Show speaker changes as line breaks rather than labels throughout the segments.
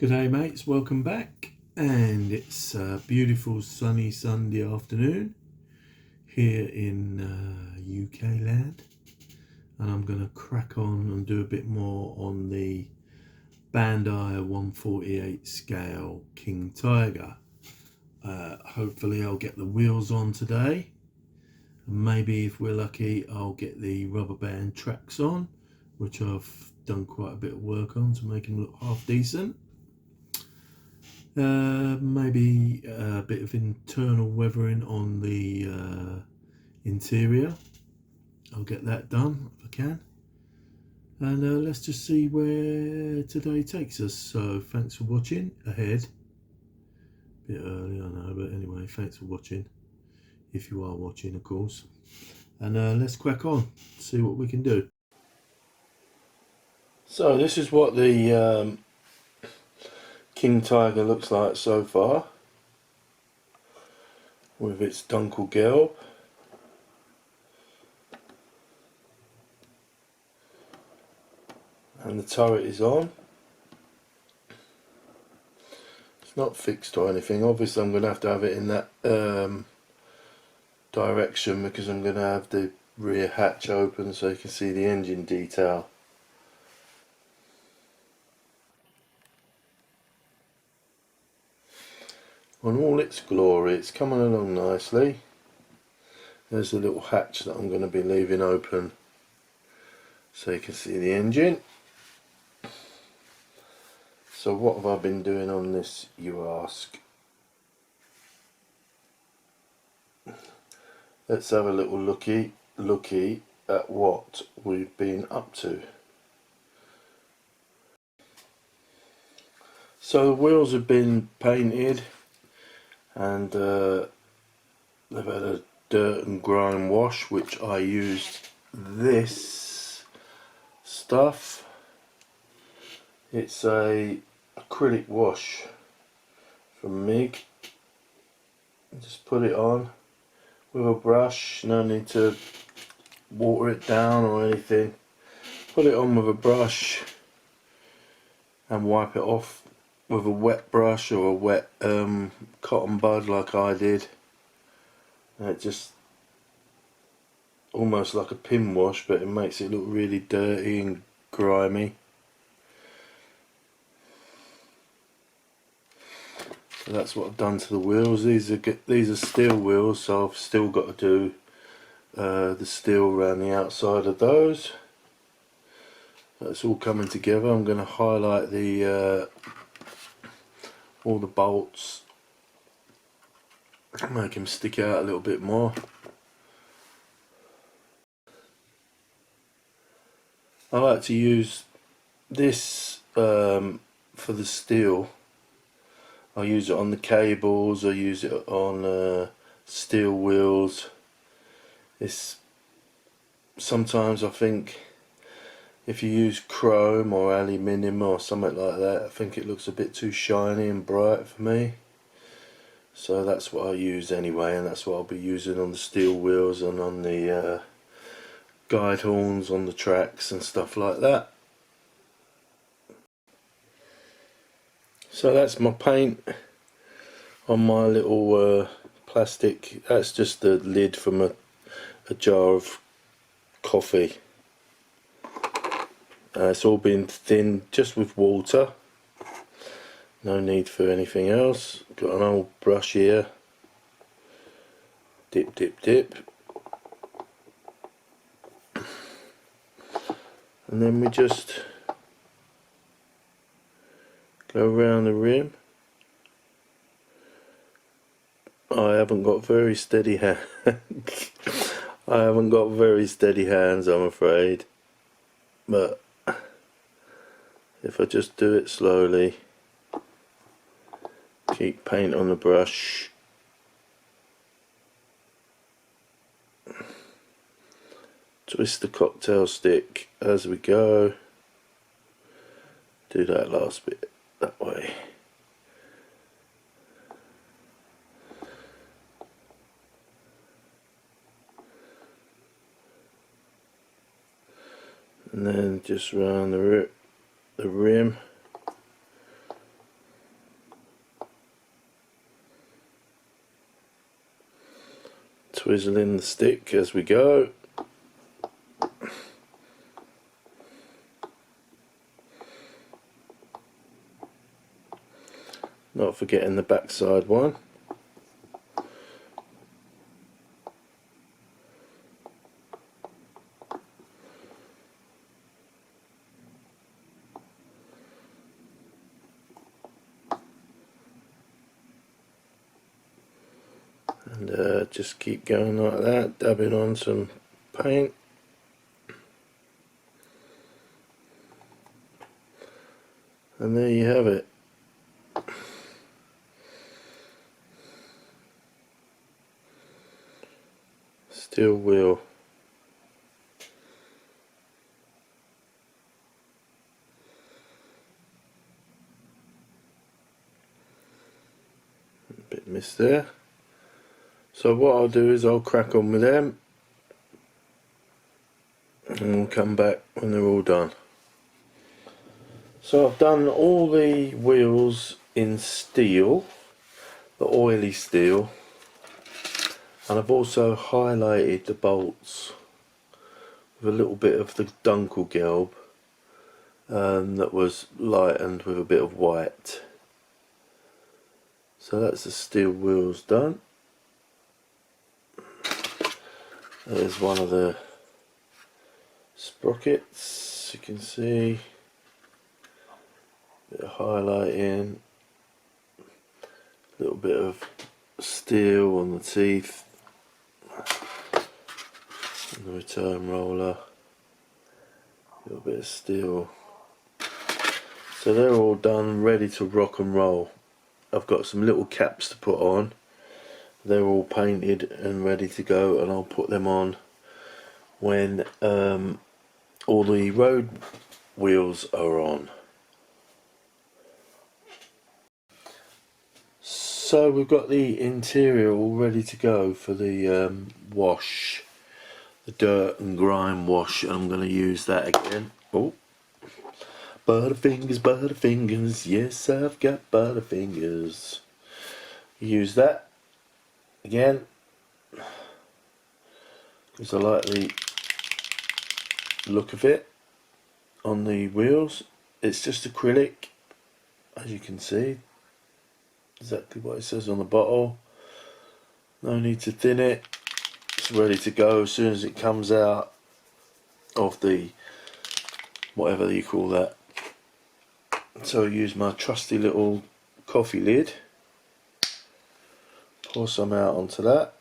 G'day mates, welcome back, and it's a beautiful sunny Sunday afternoon here in UK land, and I'm going to crack on and do a bit more on the Bandai 148 scale King Tiger. Hopefully I'll get the wheels on today, and maybe if we're lucky I'll get the rubber band tracks on, which I've done quite a bit of work on to make them look half decent. Maybe a bit of internal weathering on the interior. I'll get that done if I can. And let's just see where today takes us. So thanks for watching. Ahead. Bit early, I know, but anyway, thanks for watching. If you are watching, of course. And let's crack on, see what we can do. So this is what the King Tiger looks like so far, with its dunkel gelb. And the turret is on. It's not fixed or anything. Obviously I'm going to have it in that direction because I'm going to have the rear hatch open so you can see the engine detail. On all its glory, it's coming along nicely. There's a little hatch that I'm going to be leaving open so you can see the engine. So what have I been doing on this, you ask? Let's have a little looky at what we've been up to. So the wheels have been painted, and they've had a dirt and grime wash, which I used this stuff. It's a acrylic wash from MIG. Just put it on with a brush, no need to water it down or anything. Put it on with a brush and wipe it off with a wet brush or a wet cotton bud like I did. And it just almost like a pin wash, but it makes it look really dirty and grimy. So that's what I've done to the wheels. These are steel wheels, so I've still got to do the steel around the outside of those. That's all coming together. I'm going to highlight the all the bolts, make them stick out a little bit more. I like to use this for the steel. I use it on the cables, I use it on steel wheels. It's sometimes I think if you use chrome or aluminium or something like that, I think it looks a bit too shiny and bright for me. So that's what I use anyway, and that's what I'll be using on the steel wheels and on the guide horns on the tracks and stuff like that. So that's my paint on my little plastic. That's just the lid from a jar of coffee. It's all been thinned just with water. No need for anything else. Got an old brush here. Dip, dip, dip. And then we just go around the rim. I haven't got very steady hands. I haven't got very steady hands, I'm afraid. But if I just do it slowly, keep paint on the brush, twist the cocktail stick as we go, do that last bit that way. And then just round the rim. twizzling the stick as we go. Not forgetting the backside one. And just keep going like that, dabbing on some paint. And there you have it. Steel wheel. A bit missed there. So what I'll do is I'll crack on with them and we'll come back when they're all done. So I've done all the wheels in steel, the oily steel, and I've also highlighted the bolts with a little bit of the Dunkelgelb that was lightened with a bit of white. So that's the steel wheels done. There's one of the sprockets, you can see, bit of highlighting, a little bit of steel on the teeth, and the return roller, a little bit of steel. So they're all done, ready to rock and roll. I've got some little caps to put on. They're all painted and ready to go, and I'll put them on when all the road wheels are on. So we've got the interior all ready to go for the wash, the dirt and grime wash, and I'm going to use that again. Oh, butterfingers, yes I've got butterfingers. Use that again because I like the look of it on the wheels. It's just acrylic, as you can see, exactly what it says on the bottle. No need to thin it. It's ready to go as soon as it comes out of the whatever you call that. So I use my trusty little coffee lid, pour some out onto that.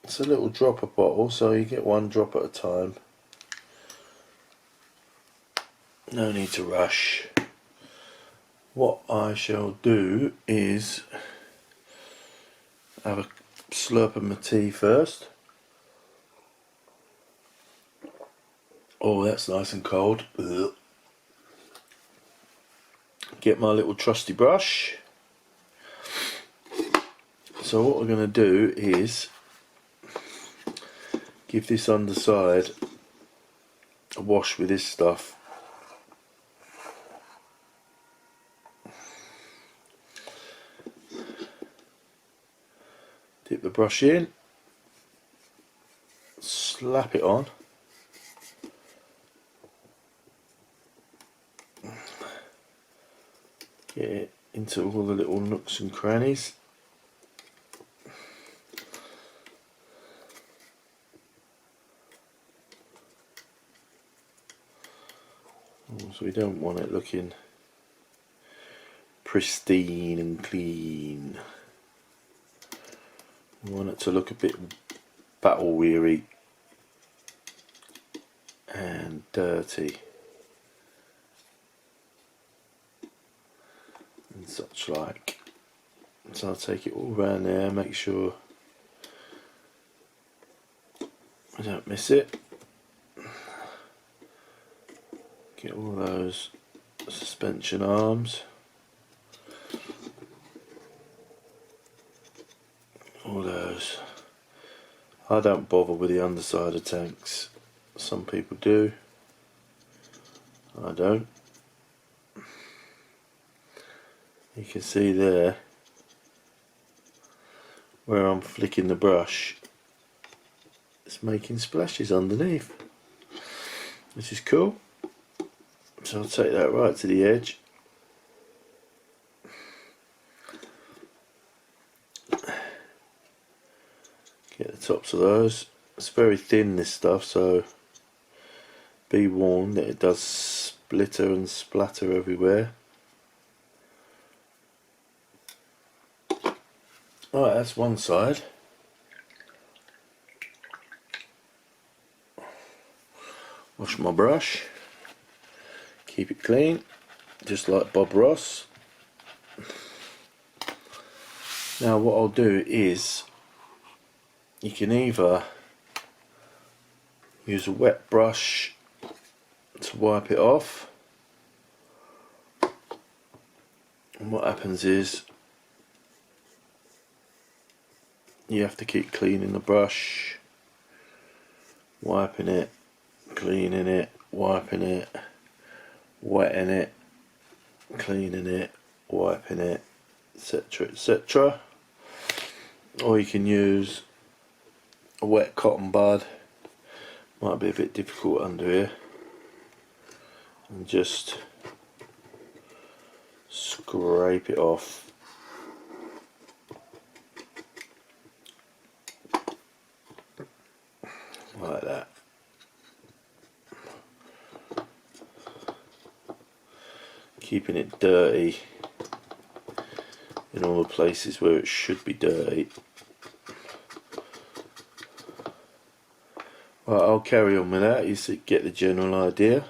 It's a little dropper bottle, so you get one drop at a time. No need to rush. What I shall do is have a slurp of my tea first. Oh, that's nice and cold. Ugh. Get my little trusty brush. So what we're going to do is give this underside a wash with this stuff. Dip the brush in, slap it on, get it into all the little nooks and crannies. So we don't want it looking pristine and clean. We want it to look a bit battle weary and dirty and such like. So I'll take it all around there, make sure I don't miss it. Get all those suspension arms, all those. I don't bother with the underside of tanks. Some people do. I don't. You can see there where I'm flicking the brush, it's making splashes underneath, which is cool. So I'll take that right to the edge. Get the tops of those. It's very thin, this stuff, so be warned that it does splitter and splatter everywhere. Alright, that's one side. Wash my brush. Keep it clean, just like Bob Ross. Now what I'll do is, you can either use a wet brush to wipe it off, and what happens is you have to keep cleaning the brush, wiping it, cleaning it, wiping it, wetting it, cleaning it, wiping it, etc, etc. Or you can use a wet cotton bud, might be a bit difficult under here, and just scrape it off. Like that. Keeping it dirty in all the places where it should be dirty. Right, I'll carry on with that, you see, get the general idea,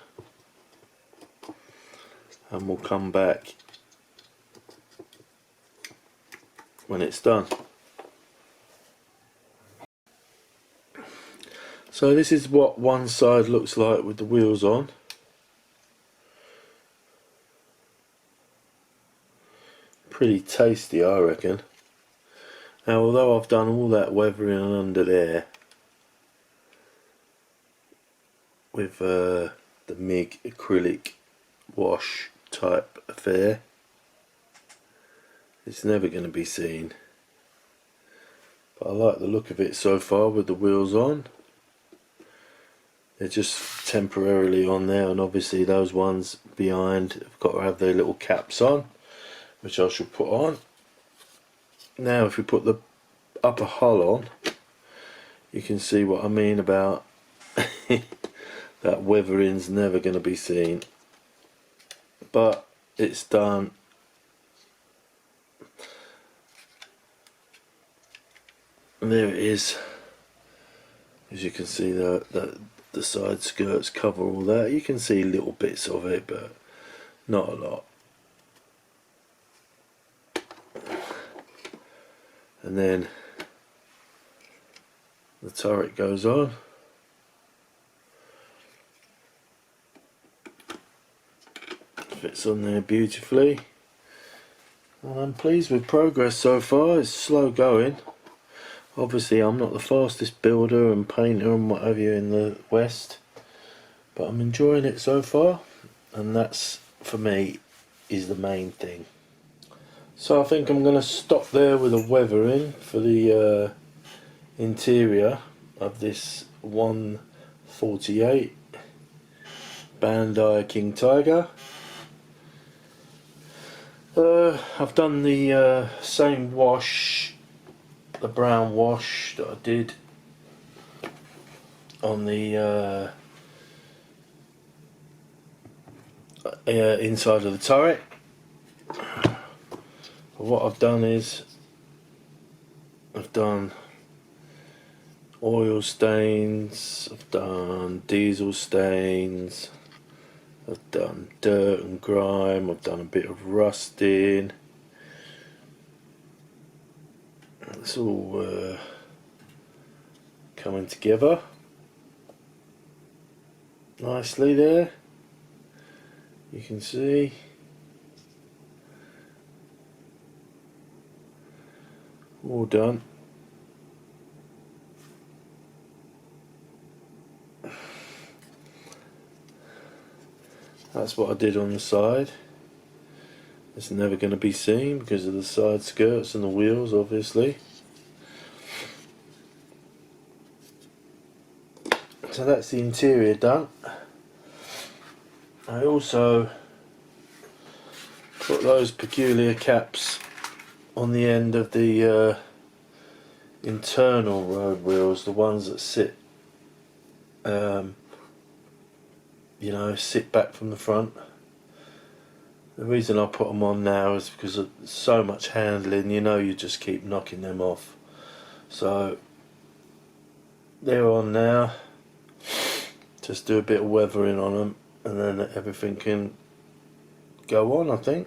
and we'll come back when it's done. So this is what one side looks like with the wheels on. Pretty tasty, I reckon. Now, although I've done all that weathering under there with the MIG acrylic wash type affair, it's never going to be seen. But I like the look of it so far with the wheels on. They're just temporarily on there, and obviously those ones behind have got to have their little caps on, which I shall put on. Now if we put the upper hull on, you can see what I mean about that weathering's never going to be seen, but it's done. And there it is. As you can see, the side skirts cover all that. You can see little bits of it, but not a lot. And then the turret goes on. Fits on there beautifully. And I'm pleased with progress so far. It's slow going. Obviously I'm not the fastest builder and painter and what have you in the West, but I'm enjoying it so far, and that's, for me, is the main thing. So I think I'm going to stop there with the weathering for the interior of this 148 Bandai King Tiger. I've done the same wash, the brown wash that I did on the inside of the turret. But what I've done is I've done oil stains, I've done diesel stains, I've done dirt and grime, I've done a bit of rusting. It's all coming together nicely there, you can see. All done. That's what I did on the side. It's never going to be seen because of the side skirts and the wheels, obviously. So that's the interior done. I also put those peculiar caps on the end of the internal road wheels, the ones that sit, you know, sit back from the front. The reason I put them on now is because of so much handling, you know, you just keep knocking them off. So they're on now. Just do a bit of weathering on them and then everything can go on, I think.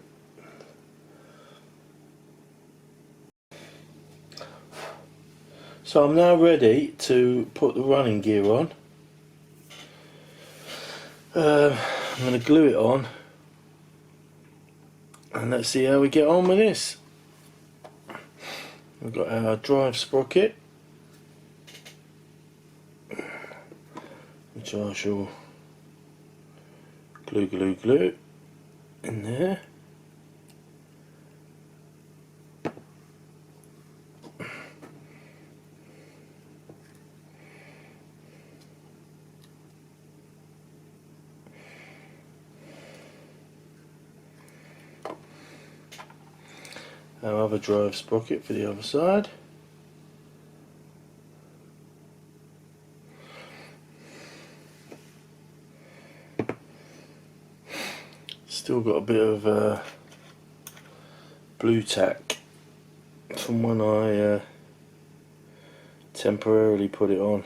So I'm now ready to put the running gear on. I'm going to glue it on and let's see how we get on with this. We've got our drive sprocket, which I shall glue in there. Our other drive sprocket for the other side. Still got a bit of blue tack from when I temporarily put it on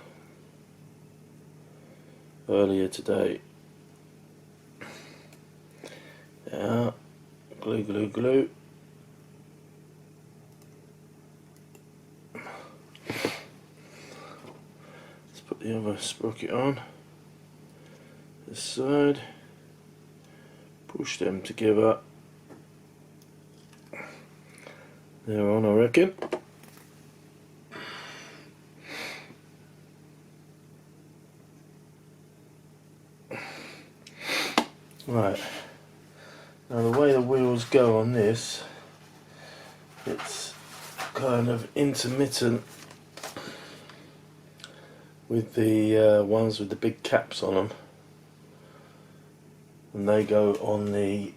earlier today. Yeah, glue. Let's put the other sprocket on this side. Push them together. They're on, I reckon. Right. Now the way the wheels go on this, it's kind of intermittent with the ones with the big caps on them. And they go on the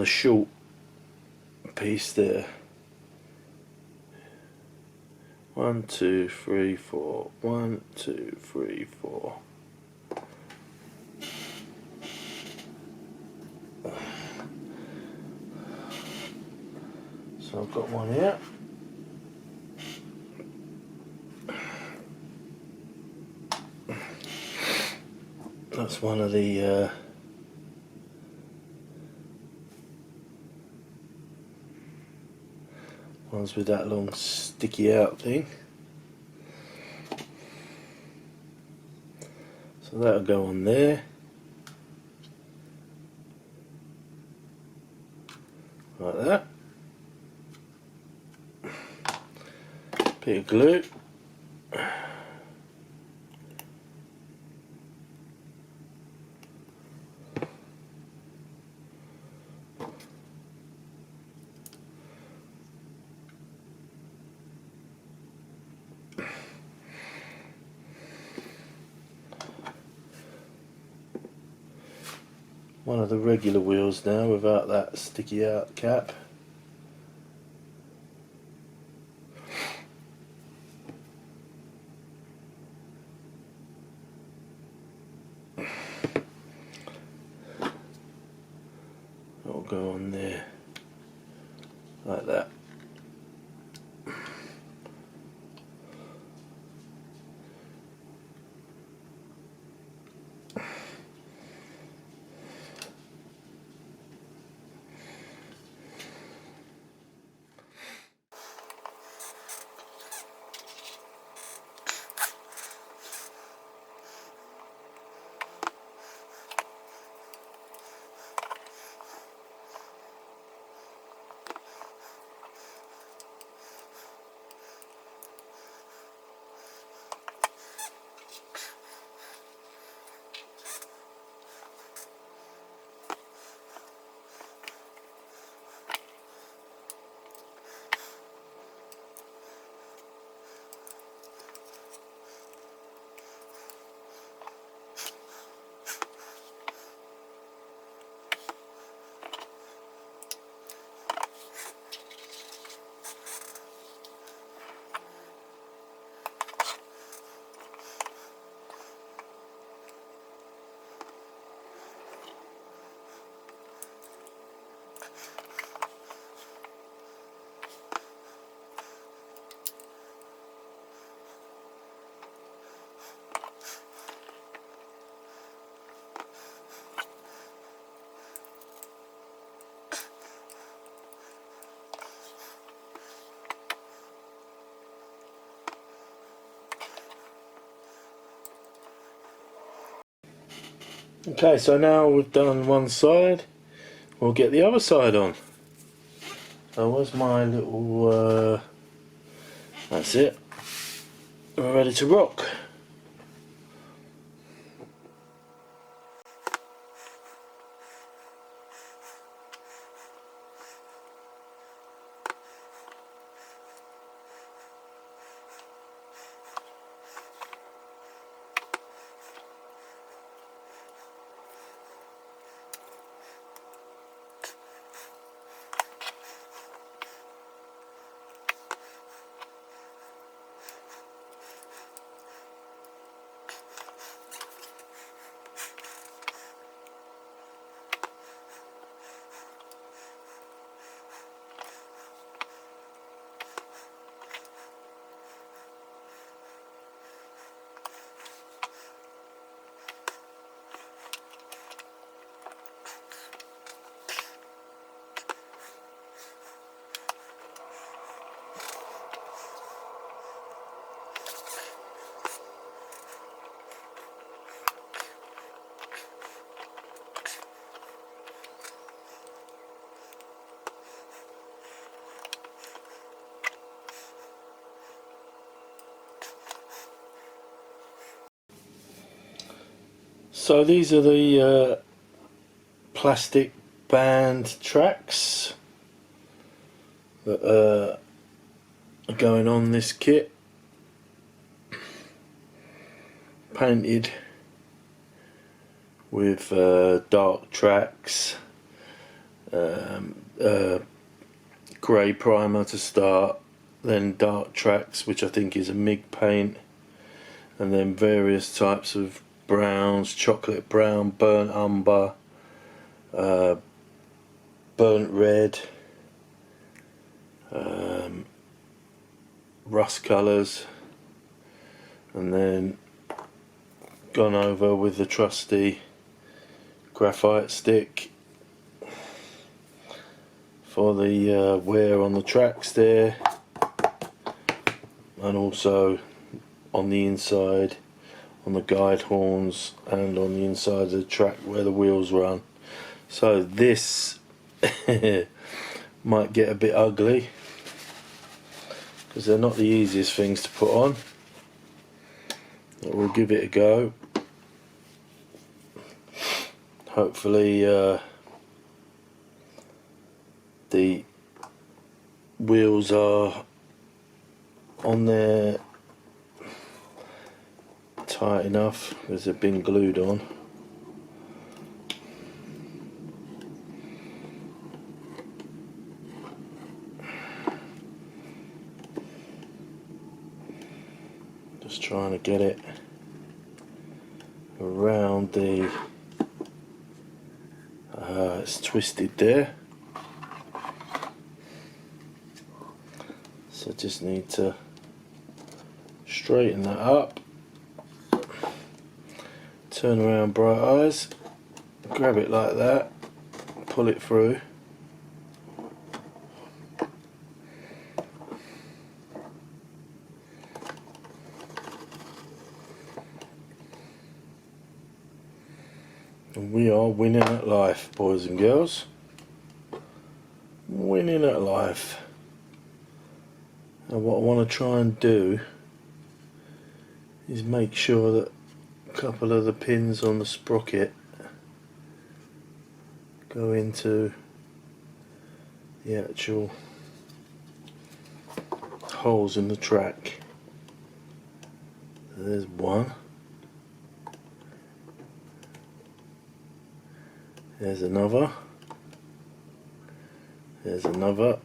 short piece there. 1, 2, 3, 4. 1, 2, 3, 4. So I've got one here. That's one of the ones with that long sticky out thing. So that'll go on there. Like that. Bit of glue. One of the regular wheels now without that sticky out cap. That'll go on there like that. Okay, so now we've done one side, we'll get the other side on. So where's my little, that's it, we're ready to rock. So these are the plastic band tracks that are going on this kit, painted with dark tracks, grey primer to start, then dark tracks, which I think is a MIG paint, and then various types of browns, chocolate brown, burnt umber, burnt red, rust colours, and then gone over with the trusty graphite stick for the wear on the tracks there, and also on the inside on the guide horns and on the inside of the track where the wheels run. So this might get a bit ugly because they're not the easiest things to put on, but we'll give it a go. Hopefully the wheels are on there tight enough because they've been glued on. Just trying to get it around the it's twisted there, so just need to straighten that up, turn around bright eyes, grab it like that, pull it through. And we are winning at life, boys and girls. Winning at life. And what I want to try and do is make sure that a couple of the pins on the sprocket go into the actual holes in the track. There's one. There's another. There's another.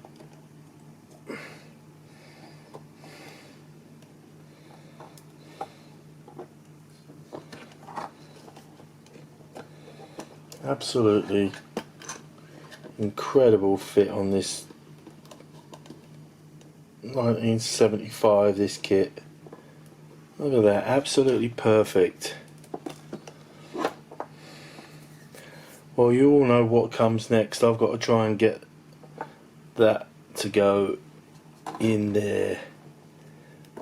Absolutely incredible fit on this 1975, this kit. Look at that, absolutely perfect. Well, you all know what comes next. I've got to try and get that to go in there,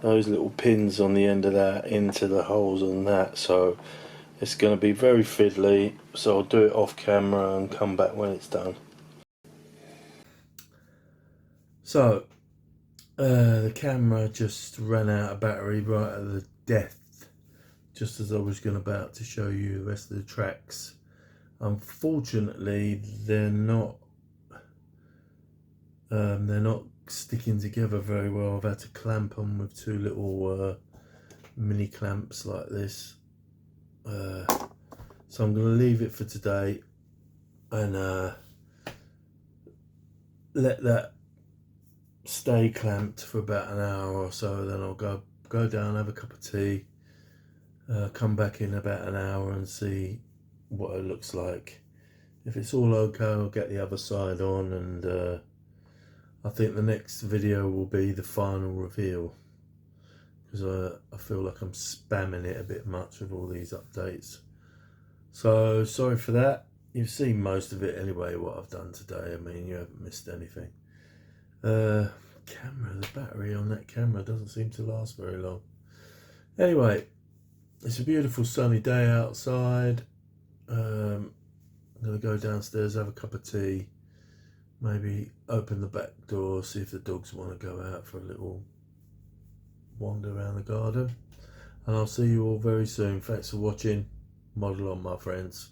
those little pins on the end of that into the holes on that, so It's going to be very fiddly, so I'll do it off camera and come back when it's done. So, the camera just ran out of battery right at the death, just as I was about to show you the rest of the tracks. Unfortunately, they're not sticking together very well. I've had to clamp them with two little mini clamps like this. So I'm going to leave it for today and let that stay clamped for about an hour or so. Then I'll go down, have a cup of tea, come back in about an hour and see what it looks like. If it's all okay, I'll get the other side on, and I think the next video will be the final reveal, because I feel like I'm spamming it a bit much with all these updates. So sorry for that. You've seen most of it anyway, what I've done today. I mean, you haven't missed anything. The battery on that camera doesn't seem to last very long. Anyway, it's a beautiful sunny day outside. I'm going to go downstairs, have a cup of tea, maybe open the back door, see if the dogs want to go out for a little wander around the garden. And I'll see you all very soon. Thanks for watching. Model on, my friends.